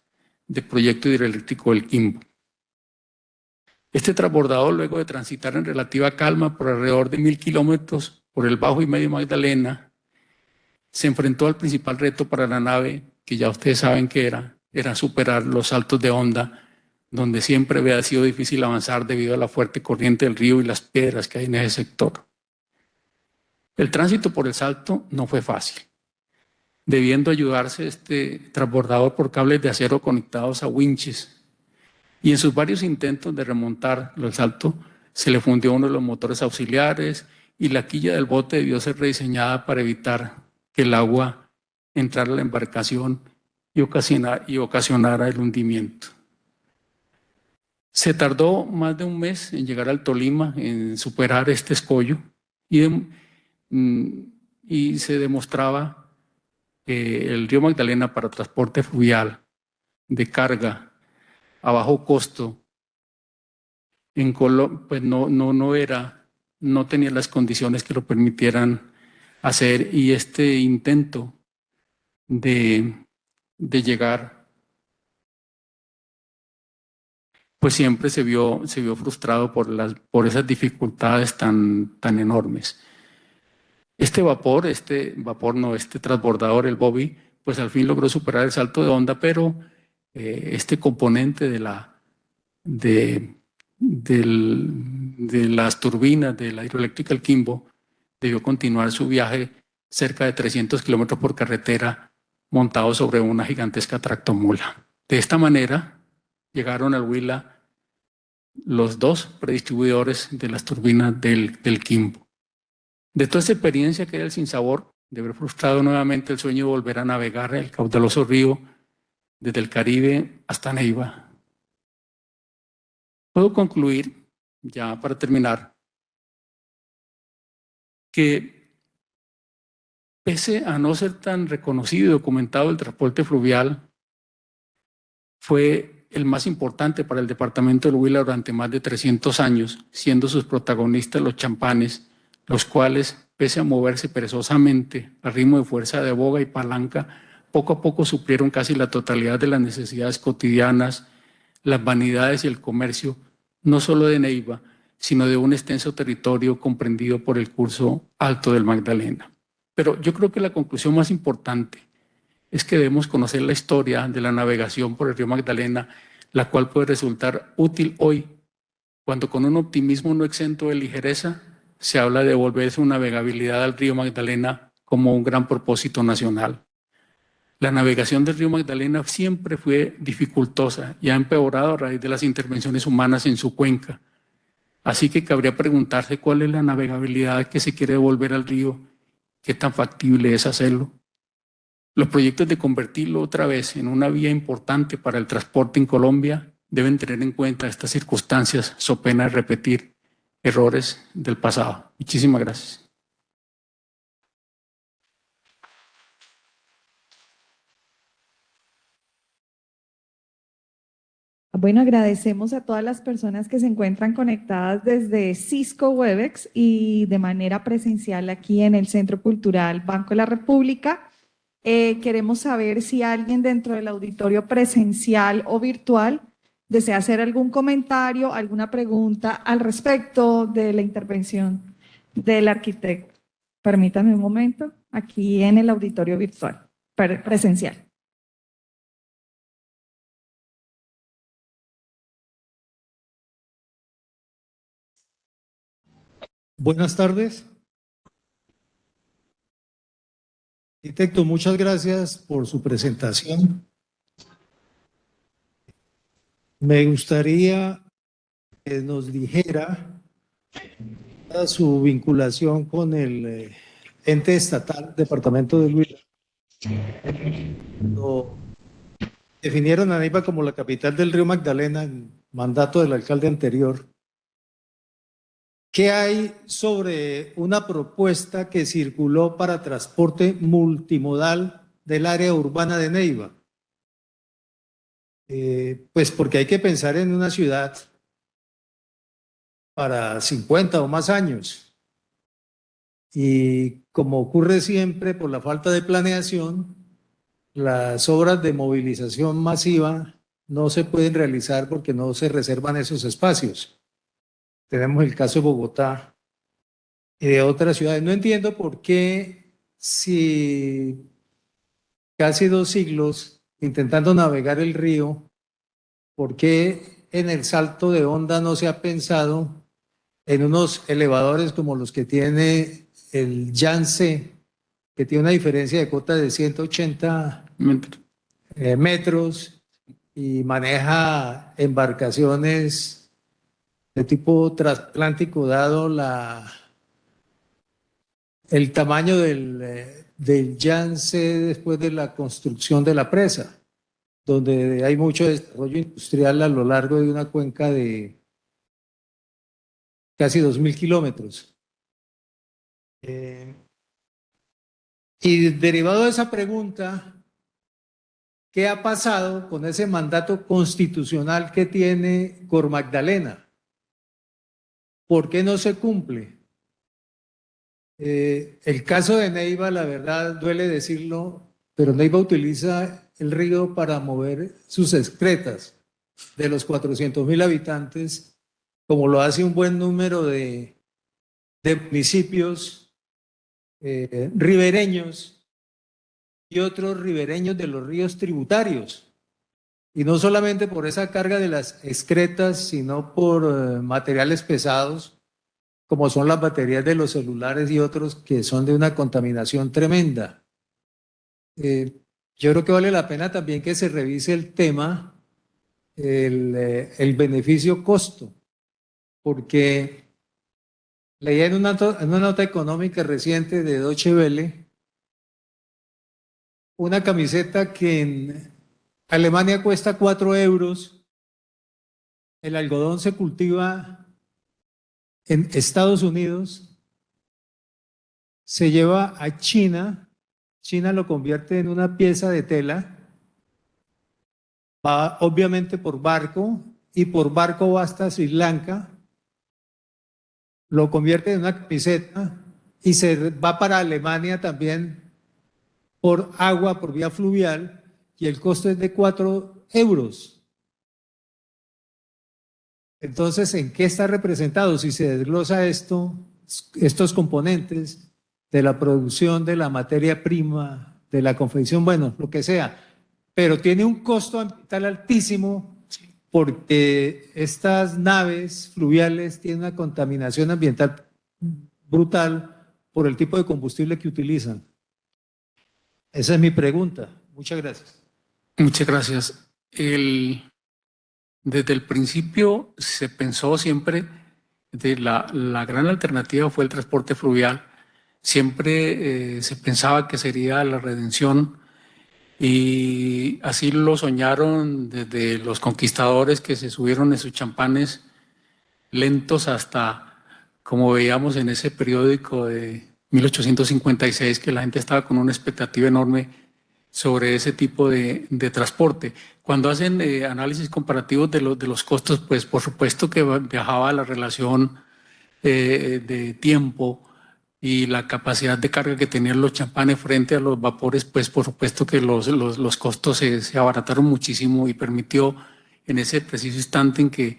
del proyecto hidroeléctrico del Quimbo. Este transbordador, luego de transitar en relativa calma por alrededor de 1.000 kilómetros por el Bajo y Medio Magdalena, se enfrentó al principal reto para la nave, que ya ustedes saben que era superar los saltos de onda, donde siempre había sido difícil avanzar debido a la fuerte corriente del río y las piedras que hay en ese sector. El tránsito por el salto no fue fácil, debiendo ayudarse este transbordador por cables de acero conectados a winches. Y en sus varios intentos de remontar el salto, se le fundió uno de los motores auxiliares y la quilla del bote debió ser rediseñada para evitar que el agua entrara a la embarcación y ocasionara el hundimiento. Se tardó más de un mes en llegar al Tolima, en superar este escollo, y se demostraba que el río Magdalena para transporte fluvial de carga a bajo costo en Colombia pues no tenía las condiciones que lo permitieran hacer, y este intento de llegar pues siempre se vio frustrado por esas dificultades tan enormes. Este transbordador, el Bobby, pues al fin logró superar el salto de onda, pero este componente de las turbinas de la hidroeléctrica El Quimbo debió continuar su viaje cerca de 300 kilómetros por carretera montado sobre una gigantesca tractomula. De esta manera llegaron al Huila los dos predistribuidores de las turbinas del Quimbo. De toda esta experiencia queda el sinsabor de haber frustrado nuevamente el sueño de volver a navegar el caudaloso río desde el Caribe hasta Neiva. Puedo concluir, ya para terminar, que pese a no ser tan reconocido y documentado, el transporte fluvial fue el más importante para el departamento del Huila durante más de 300 años, siendo sus protagonistas los champanes, los cuales, pese a moverse perezosamente al ritmo de fuerza de boga y palanca, poco a poco suplieron casi la totalidad de las necesidades cotidianas, las vanidades y el comercio, no solo de Neiva, sino de un extenso territorio comprendido por el curso alto del Magdalena. Pero yo creo que la conclusión más importante es que debemos conocer la historia de la navegación por el río Magdalena, la cual puede resultar útil hoy, cuando con un optimismo no exento de ligereza se habla de devolver su navegabilidad al río Magdalena como un gran propósito nacional. La navegación del río Magdalena siempre fue dificultosa y ha empeorado a raíz de las intervenciones humanas en su cuenca. Así que cabría preguntarse cuál es la navegabilidad que se quiere devolver al río, qué tan factible es hacerlo. Los proyectos de convertirlo otra vez en una vía importante para el transporte en Colombia deben tener en cuenta estas circunstancias, so pena de repetir errores del pasado. Muchísimas gracias. Bueno, agradecemos a todas las personas que se encuentran conectadas desde Cisco Webex y de manera presencial aquí en el Centro Cultural Banco de la República. Queremos saber si alguien dentro del auditorio presencial o virtual desea hacer algún comentario, alguna pregunta al respecto de la intervención del arquitecto. Permítanme un momento, aquí en el auditorio virtual, presencial. Buenas tardes. Arquitecto, muchas gracias por su presentación. Me gustaría que nos dijera su vinculación con el ente estatal, Departamento del Huila. Lo definieron a Neiva como la capital del río Magdalena en mandato del alcalde anterior. ¿Qué hay sobre una propuesta que circuló para transporte multimodal del área urbana de Neiva? Pues porque hay que pensar en una ciudad para 50 o más años. Y como ocurre siempre por la falta de planeación, las obras de movilización masiva no se pueden realizar porque no se reservan esos espacios. Tenemos el caso de Bogotá y de otras ciudades. No entiendo por qué, si casi 2 siglos intentando navegar el río, por qué en el salto de onda no se ha pensado en unos elevadores como los que tiene el Yangtze, que tiene una diferencia de cota de 180 metros y maneja embarcaciones de tipo transatlántico, dado el tamaño del Yangtze después de la construcción de la presa, donde hay mucho desarrollo industrial a lo largo de una cuenca de casi 2.000 kilómetros. Y derivado de esa pregunta, ¿qué ha pasado con ese mandato constitucional que tiene Cor Magdalena? ¿Por qué no se cumple? El caso de Neiva, la verdad, duele decirlo, pero Neiva utiliza el río para mover sus excretas de los 400.000 habitantes, como lo hace un buen número de municipios ribereños y otros ribereños de los ríos tributarios. Y no solamente por esa carga de las excretas, sino por materiales pesados, como son las baterías de los celulares y otros que son de una contaminación tremenda. Yo creo que vale la pena también que se revise el tema, el beneficio-costo, porque leía en una nota económica reciente de Deutsche Welle una camiseta que en Alemania cuesta 4 euros, el algodón se cultiva en Estados Unidos, se lleva a China, China lo convierte en una pieza de tela, va obviamente por barco y por barco va hasta Sri Lanka, lo convierte en una camiseta y se va para Alemania también por agua, por vía fluvial, y el costo es de 4 euros. Entonces, ¿en qué está representado? Si se desglosa estos componentes de la producción de la materia prima, de la confección, bueno, lo que sea, pero tiene un costo ambiental altísimo porque estas naves fluviales tienen una contaminación ambiental brutal por el tipo de combustible que utilizan. Esa es mi pregunta. Muchas gracias. Muchas gracias. Desde el principio se pensó siempre de la gran alternativa fue el transporte fluvial. Siempre se pensaba que sería la redención y así lo soñaron desde los conquistadores que se subieron en sus champanes lentos hasta, como veíamos en ese periódico de 1856, que la gente estaba con una expectativa enorme sobre ese tipo de transporte. Cuando hacen análisis comparativos de los costos, pues por supuesto que viajaba la relación de tiempo y la capacidad de carga que tenían los champanes frente a los vapores, pues por supuesto que los costos se abarataron muchísimo y permitió en ese preciso instante en que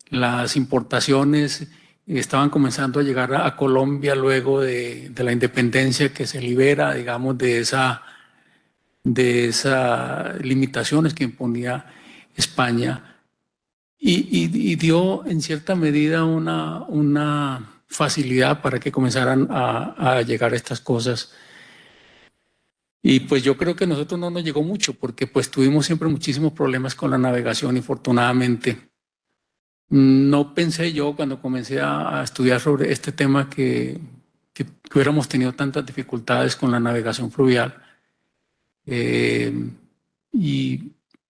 las importaciones estaban comenzando a llegar a Colombia luego de la independencia, que se libera, digamos, de esas limitaciones que imponía España y dio en cierta medida una facilidad para que comenzaran a llegar estas cosas. Y pues yo creo que a nosotros no nos llegó mucho porque pues tuvimos siempre muchísimos problemas con la navegación, infortunadamente. No pensé yo cuando comencé a estudiar sobre este tema que hubiéramos tenido tantas dificultades con la navegación fluvial. Y,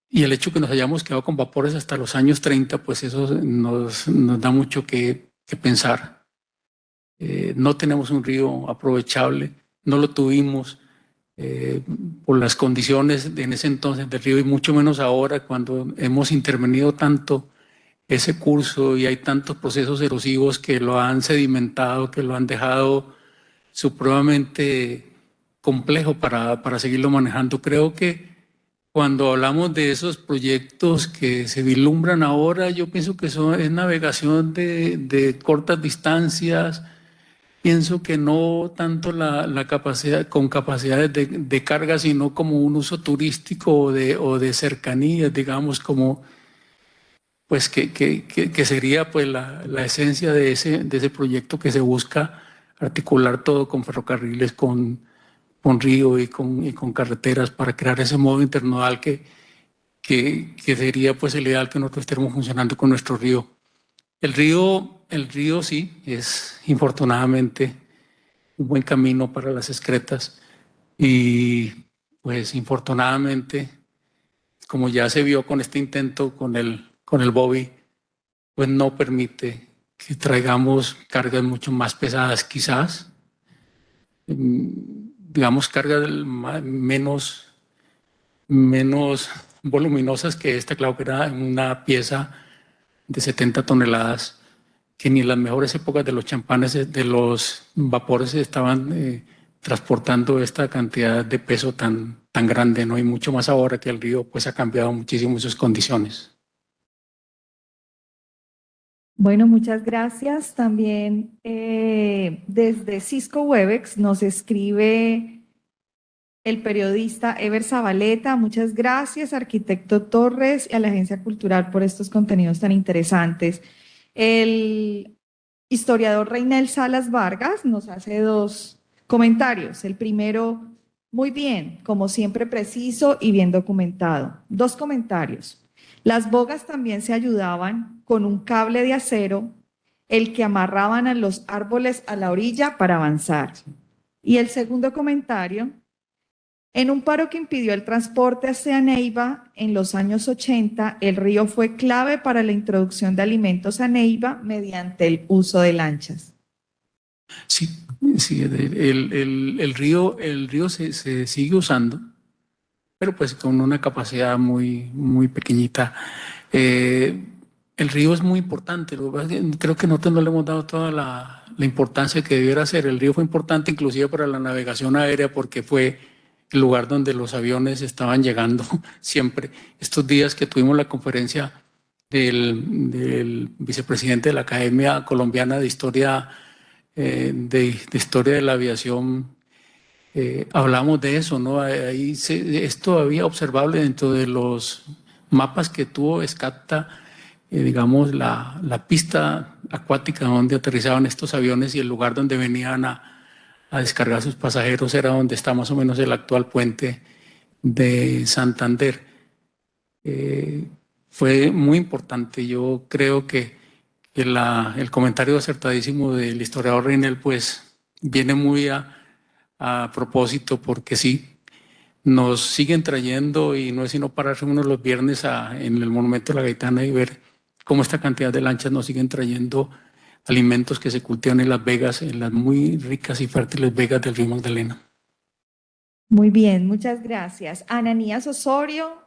y el hecho que nos hayamos quedado con vapores hasta los años 30, pues eso nos da mucho que pensar. No tenemos un río aprovechable, no lo tuvimos por las condiciones en ese entonces del río y mucho menos ahora cuando hemos intervenido tanto ese curso y hay tantos procesos erosivos que lo han sedimentado, que lo han dejado supremamente complejo para seguirlo manejando. Creo que cuando hablamos de esos proyectos que se vislumbran ahora, yo pienso que es navegación de cortas distancias. Pienso que no tanto la capacidad, con capacidades de carga, sino como un uso turístico o de cercanía, digamos, como pues que sería pues la esencia de ese proyecto que se busca articular todo con ferrocarriles, con río y con carreteras para crear ese modo intermodal que sería pues el ideal que nosotros estemos funcionando con nuestro río. El río sí, es infortunadamente un buen camino para las excretas y pues infortunadamente, como ya se vio con este intento con el Bobby, pues no permite que traigamos cargas mucho más pesadas quizás, digamos cargas menos voluminosas que esta, claro que era una pieza de 70 toneladas, que ni en las mejores épocas de los champanes, de los vapores estaban transportando esta cantidad de peso tan grande, ¿no? Y mucho más ahora que el río pues ha cambiado muchísimo sus condiciones. Bueno, muchas gracias. También desde Cisco Webex nos escribe el periodista Ever Zabaleta. Muchas gracias, arquitecto Torres, y a la Agencia Cultural por estos contenidos tan interesantes. El historiador Reinel Salas Vargas nos hace dos comentarios. El primero, muy bien, como siempre preciso y bien documentado. Dos comentarios. Las bogas también se ayudaban con un cable de acero, el que amarraban a los árboles a la orilla para avanzar. Y el segundo comentario, en un paro que impidió el transporte hacia Neiva en los años 80, el río fue clave para la introducción de alimentos a Neiva mediante el uso de lanchas. Sí, sí, el río se sigue usando, pero pues con una capacidad muy pequeñita. Eh, el río es muy importante, creo que nosotros no le hemos dado toda la importancia que debiera ser. El río fue importante inclusive para la navegación aérea porque fue el lugar donde los aviones estaban llegando siempre. Estos días que tuvimos la conferencia del vicepresidente de la Academia Colombiana de Historia, de Historia de la Aviación, hablamos de eso, ¿no? Es todavía observable dentro de los mapas que tuvo SCATA, digamos, la pista acuática donde aterrizaban estos aviones y el lugar donde venían a descargar sus pasajeros era donde está más o menos el actual puente de Santander. Eh, Fue muy importante. Yo creo que el comentario acertadísimo del historiador Reinel, pues, viene muy a propósito, porque sí, nos siguen trayendo y no es sino pararse uno los viernes en el Monumento de la Gaitana y ver cómo esta cantidad de lanchas nos siguen trayendo alimentos que se cultivan en Las Vegas, en las muy ricas y fértiles vegas del río Magdalena. Muy bien, muchas gracias. Ananías Osorio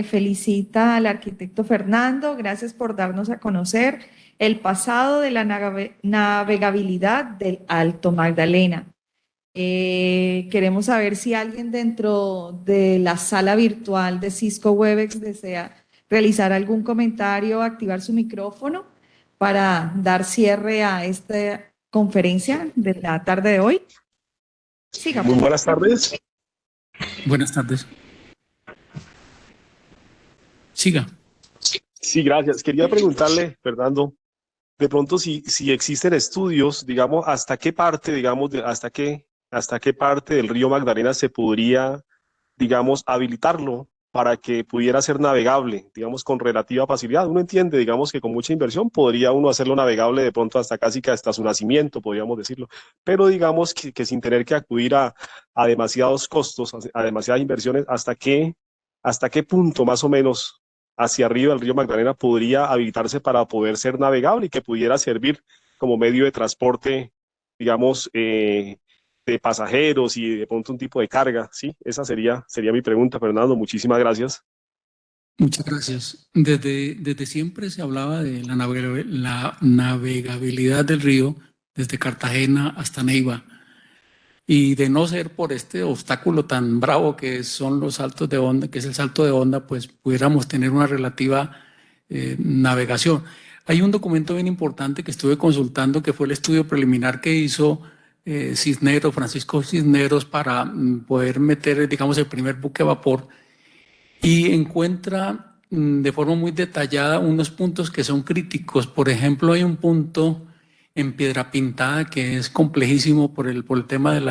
felicita al arquitecto Fernando. Gracias por darnos a conocer el pasado de la navegabilidad del Alto Magdalena. Queremos saber si alguien dentro de la sala virtual de Cisco Webex desea realizar algún comentario o activar su micrófono para dar cierre a esta conferencia de la tarde de hoy. Siga. Muy buenas tardes. Buenas tardes. Siga. Sí, gracias. Quería preguntarle, Fernando, de pronto si existen estudios, digamos, hasta qué parte, digamos, hasta qué parte del río Magdalena se podría, digamos, habilitarlo para que pudiera ser navegable, digamos, con relativa facilidad. Uno entiende, digamos, que con mucha inversión podría uno hacerlo navegable de pronto hasta casi que hasta su nacimiento, podríamos decirlo, pero digamos que sin tener que acudir a demasiados costos, a demasiadas inversiones, hasta qué punto más o menos hacia arriba el río Magdalena podría habilitarse para poder ser navegable y que pudiera servir como medio de transporte, digamos, de pasajeros y de pronto un tipo de carga, ¿sí? Esa sería mi pregunta, Fernando. Muchísimas gracias. Muchas gracias. Desde siempre se hablaba de la navegabilidad del río desde Cartagena hasta Neiva. Y de no ser por este obstáculo tan bravo que son los saltos de onda, que es el salto de onda, pues pudiéramos tener una relativa navegación. Hay un documento bien importante que estuve consultando, que fue el estudio preliminar que hizo Cisneros, Francisco Cisneros, para poder meter, digamos, el primer buque a vapor, y encuentra de forma muy detallada unos puntos que son críticos. Por ejemplo, hay un punto en Piedra Pintada que es complejísimo por el tema de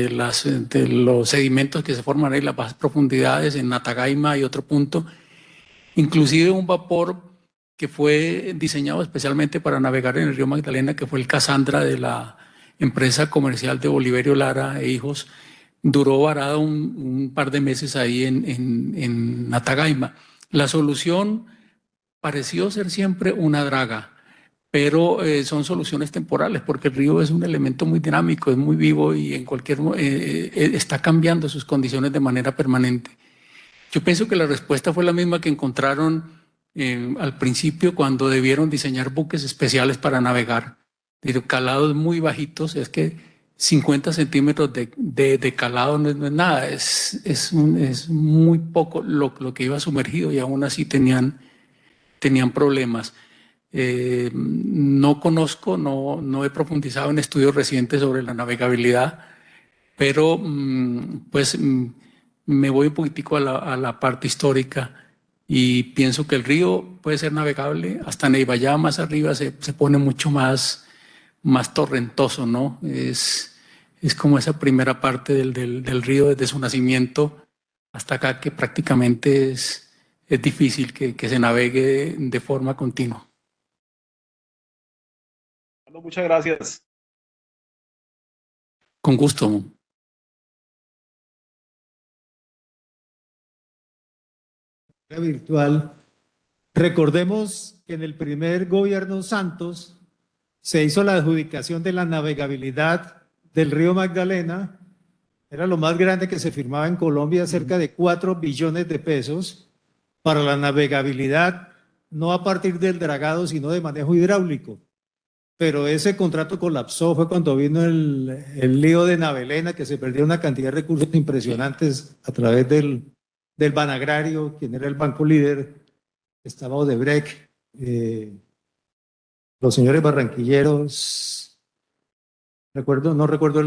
los sedimentos que se forman ahí, las bajas profundidades. En Natagaima hay otro punto, inclusive un vapor que fue diseñado especialmente para navegar en el río Magdalena, que fue el Cassandra de la empresa comercial de Oliverio Lara e Hijos. Duró varado un par de meses ahí en Natagaima. La solución pareció ser siempre una draga, pero son soluciones temporales porque el río es un elemento muy dinámico, es muy vivo y en está cambiando sus condiciones de manera permanente. Yo pienso que la respuesta fue la misma que encontraron al principio cuando debieron diseñar buques especiales para navegar, de calados muy bajitos. Es que 50 centímetros de calado no es nada, es muy poco lo que iba sumergido, y aún así tenían problemas. No conozco, no he profundizado en estudios recientes sobre la navegabilidad, pero me voy un poquitico a la parte histórica y pienso que el río puede ser navegable hasta Neiva. Ya más arriba se pone mucho más torrentoso, ¿no? Es como esa primera parte del río desde su nacimiento hasta acá, que prácticamente es difícil que se navegue de forma continua. Muchas gracias. Con gusto. Virtual. Recordemos que en el primer gobierno Santos se hizo la adjudicación de la navegabilidad del río Magdalena. Era lo más grande que se firmaba en Colombia, cerca de 4 billones de pesos para la navegabilidad, no a partir del dragado, sino de manejo hidráulico. Pero ese contrato colapsó, fue cuando vino el lío de Navelena, que se perdió una cantidad de recursos impresionantes a través del Banagrario, quien era el banco líder. Estaba Odebrecht, los señores barranquilleros, no recuerdo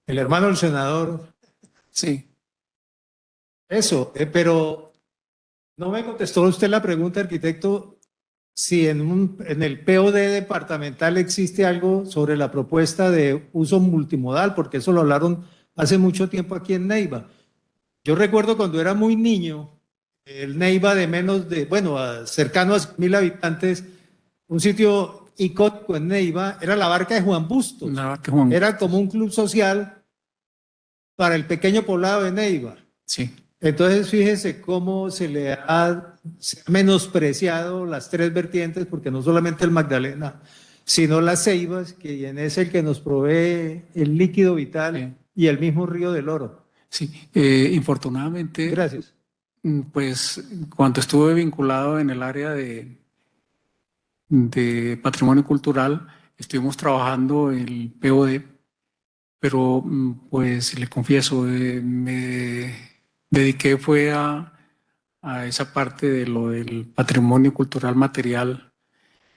el hermano del senador. Sí. Eso, pero no me contestó usted la pregunta, arquitecto, si en el POD departamental existe algo sobre la propuesta de uso multimodal, porque eso lo hablaron hace mucho tiempo aquí en Neiva. Yo recuerdo cuando era muy niño, el Neiva de cercano a 1.000 habitantes, un sitio icónico en Neiva era la barca de Juan Bustos. Era como un club social para el pequeño poblado de Neiva. Sí. Entonces, fíjese cómo se ha menospreciado las tres vertientes, porque no solamente el Magdalena, sino las Ceibas, que es el que nos provee el líquido vital, y el mismo río del Oro. Sí, infortunadamente. Gracias. Pues cuando estuve vinculado en el área de patrimonio cultural, estuvimos trabajando el POD, pero pues le confieso, me dediqué fue a esa parte de lo del patrimonio cultural material,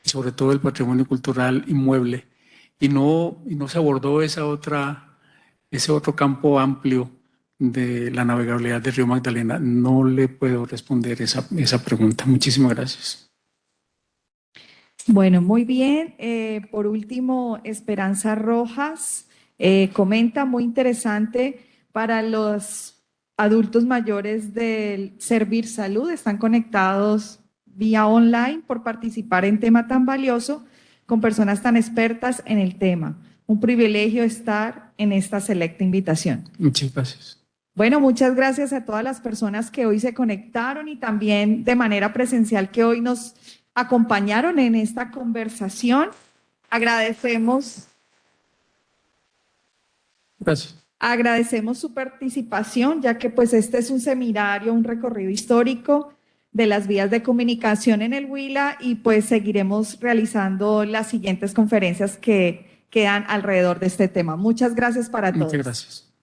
y sobre todo el patrimonio cultural inmueble, y no se abordó ese otro campo amplio de la navegabilidad del río Magdalena. No le puedo responder esa pregunta. Muchísimas gracias. Bueno, muy bien. Por último, Esperanza Rojas comenta, muy interesante, para los adultos mayores del Servir Salud, están conectados vía online por participar en tema tan valioso con personas tan expertas en el tema. Un privilegio estar en esta selecta invitación. Muchas gracias. Bueno, muchas gracias a todas las personas que hoy se conectaron y también de manera presencial que hoy nos acompañaron en esta conversación. Agradecemos Gracias. Agradecemos su participación, ya que pues este es un seminario, un recorrido histórico de las vías de comunicación en el Huila y pues seguiremos realizando las siguientes conferencias que quedan alrededor de este tema. Muchas gracias para todos. Muchas gracias.